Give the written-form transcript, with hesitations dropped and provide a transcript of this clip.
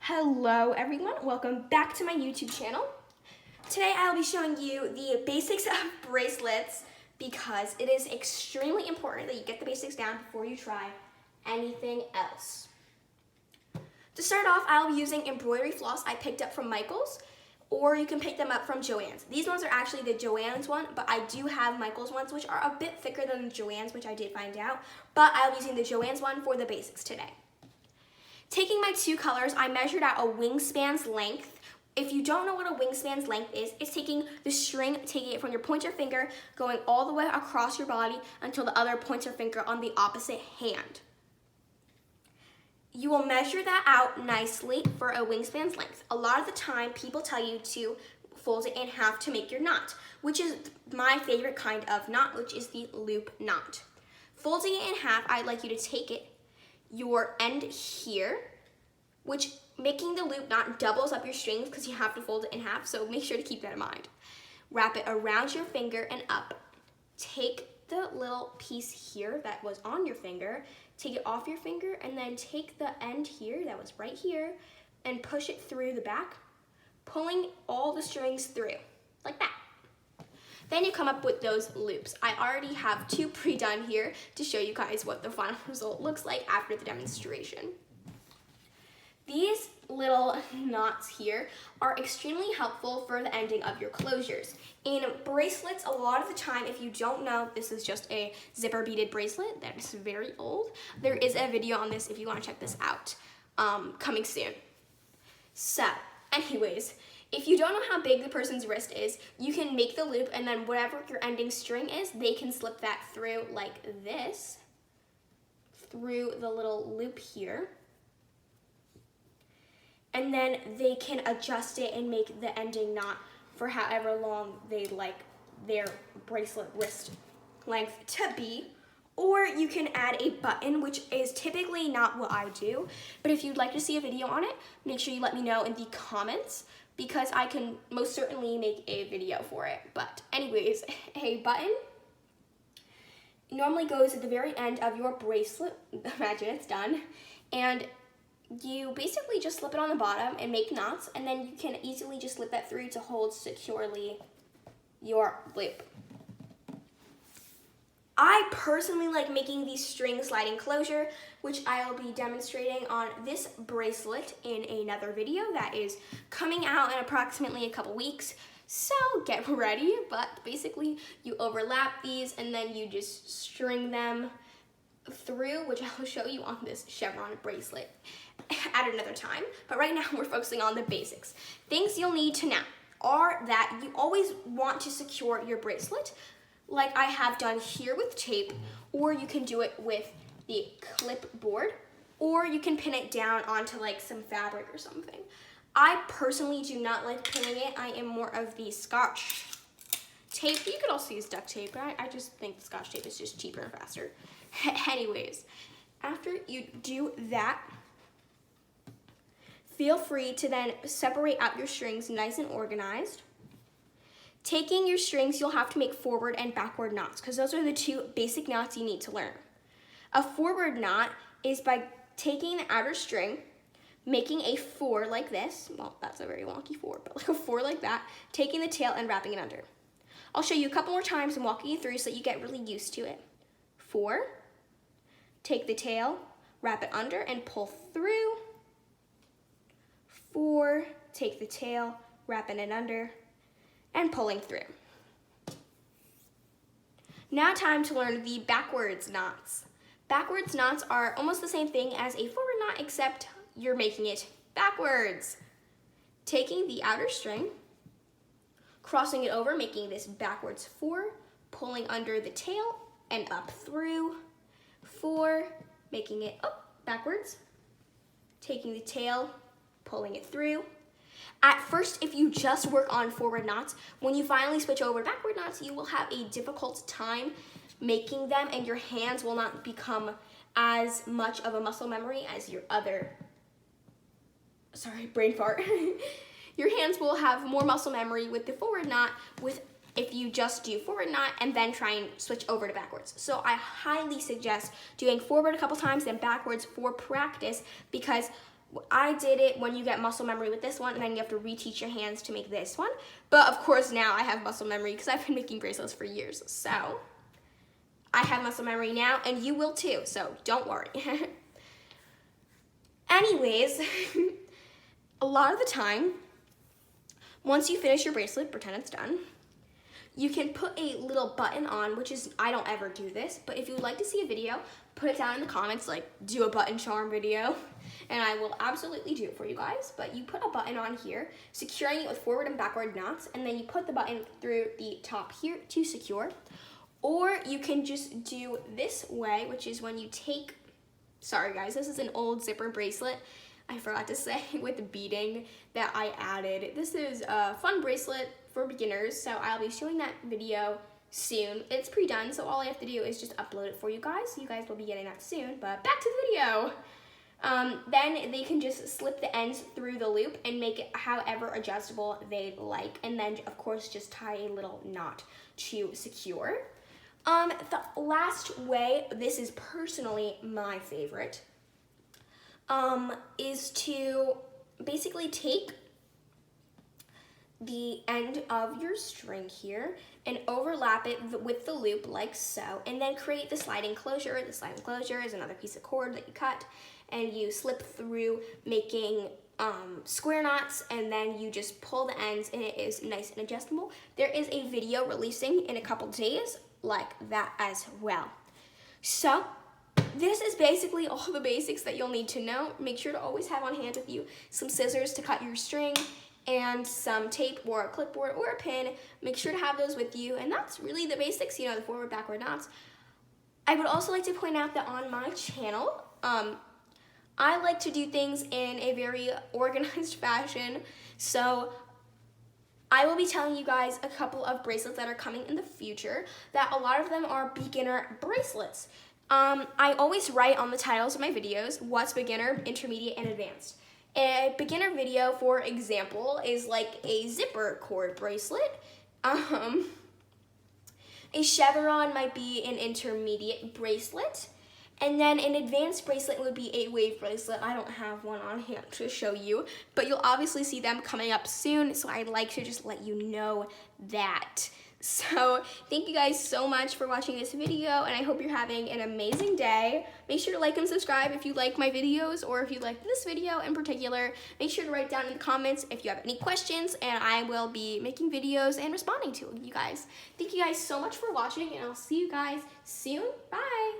Hello everyone, welcome back to my YouTube channel. Today I'll be showing you the basics of bracelets because it is extremely important that you get the basics down before you try anything else. To start off, I'll be using embroidery floss I picked up from Michael's, or you can pick them up from Joann's. These ones are actually the Joann's one, but I do have Michael's ones, which are a bit thicker than the Joann's, which I did find out, but I'll be using the Joann's one for the basics today. Taking my two colors, I measured out a wingspan's length. If you don't know what a wingspan's length is, it's taking the string, taking it from your pointer finger, going all the way across your body until the other pointer finger on the opposite hand. You will measure that out nicely for a wingspan's length. A lot of the time, people tell you to fold it in half to make your knot, which is my favorite kind of knot, which is the loop knot. Folding it in half, I'd like you to take it your end here, which making the loop knot doubles up your strings because you have to fold it in half, so make sure to keep that in mind. Wrap it around your finger and up. Take the little piece here that was on your finger, take it off your finger, and then take the end here that was right here and push it through the back, pulling all the strings through, like that. Then you come up with those loops. I already have two pre-done here to show you guys what the final result looks like after the demonstration. These little knots here are extremely helpful for the ending of your closures. In bracelets, a lot of the time, if you don't know, this is just a zipper beaded bracelet that is very old. There is a video on this if you want to check this out, coming soon. So, anyways, if you don't know how big the person's wrist is, you can make the loop, and then whatever your ending string is, they can slip that through like this, through the little loop here. And then they can adjust it and make the ending knot for however long they like their bracelet wrist length to be. Or you can add a button, which is typically not what I do. But if you'd like to see a video on it, make sure you let me know in the comments, because I can most certainly make a video for it. But anyways, a button normally goes at the very end of your bracelet. Imagine it's done. And you basically just slip it on the bottom and make knots, and then you can easily just slip that through to hold securely your loop. I personally like making these string sliding closure, which I'll be demonstrating on this bracelet in another video that is coming out in approximately a couple weeks. So get ready, but basically you overlap these and then you just string them through, which I'll show you on this chevron bracelet at another time. But right now we're focusing on the basics. Things you'll need to know are that you always want to secure your bracelet like I have done here with tape, or you can do it with the clipboard, or you can pin it down onto like some fabric or something. I personally do not like pinning it. I am more of the Scotch tape. You could also use duct tape. I just think the Scotch tape is just cheaper and faster. Anyways, after you do that, feel free to then separate out your strings nice and organized. Taking your strings, you'll have to make forward and backward knots, because those are the two basic knots you need to learn. A forward knot is by taking the outer string, making a 4 like this. Well, that's a very wonky 4, but like a 4 like that, taking the tail and wrapping it under. I'll show you a couple more times and walking you through so that you get really used to it. 4, take the tail, wrap it under and pull through. 4, take the tail, wrapping it under, and pulling through. Now time to learn the backwards knots. Backwards knots are almost the same thing as a forward knot, except you're making it backwards. Taking the outer string, crossing it over, making this backwards 4, pulling under the tail and up through. 4, making it up backwards, taking the tail, pulling it through. At first, if you just work on forward knots, when you finally switch over to backward knots, you will have a difficult time making them, and your hands will not become as much of a muscle memory as your other, brain fart. Your hands will have more muscle memory with the forward knot if you just do forward knot and then try and switch over to backwards. So I highly suggest doing forward a couple times, then backwards for practice, because I did it when you get muscle memory with this one, and then you have to reteach your hands to make this one. But of course now I have muscle memory because I've been making bracelets for years. So I have muscle memory now, and you will too, so don't worry. Anyways, a lot of the time, once you finish your bracelet, pretend it's done, you can put a little button on, which is, I don't ever do this, but if you would like to see a video, put it down in the comments, like, do a button charm video, and I will absolutely do it for you guys. But you put a button on here, securing it with forward and backward knots, and then you put the button through the top here to secure. Or you can just do this way, which is when you take, sorry guys, this is an old zipper bracelet, I forgot to say, with beading that I added. This is a fun bracelet for beginners, so I'll be showing that video soon. It's pre-done, so all I have to do is just upload it for you guys. You guys will be getting that soon, but back to the video. Then they can just slip the ends through the loop and make it however adjustable they like, and then of course just tie a little knot to secure. The last way, this is personally my favorite, is to basically take the end of your string here and overlap it with the loop like so, and then create the sliding closure. The sliding closure is another piece of cord that you cut and you slip through, making square knots, and then you just pull the ends and it is nice and adjustable. There is a video releasing in a couple days like that as well. So this is basically all the basics that you'll need to know. Make sure to always have on hand with you some scissors to cut your string and some tape or a clipboard or a pin. Make sure to have those with you, and that's really the basics, you know, the forward, backward knots. I would also like to point out that on my channel, I like to do things in a very organized fashion, so I will be telling you guys a couple of bracelets that are coming in the future, that a lot of them are beginner bracelets. I always write on the titles of my videos what's beginner, intermediate, and advanced. A beginner video, for example, is like a zipper cord bracelet. A chevron might be an intermediate bracelet. And then an advanced bracelet would be a wave bracelet. I don't have one on hand to show you, but you'll obviously see them coming up soon, so I'd like to just let you know that. So thank you guys so much for watching this video, and I hope you're having an amazing day. Make sure to like and subscribe if you like my videos, or if you like this video in particular. Make sure to write down in the comments if you have any questions, and I will be making videos and responding to you guys. Thank you guys so much for watching, and I'll see you guys soon. Bye!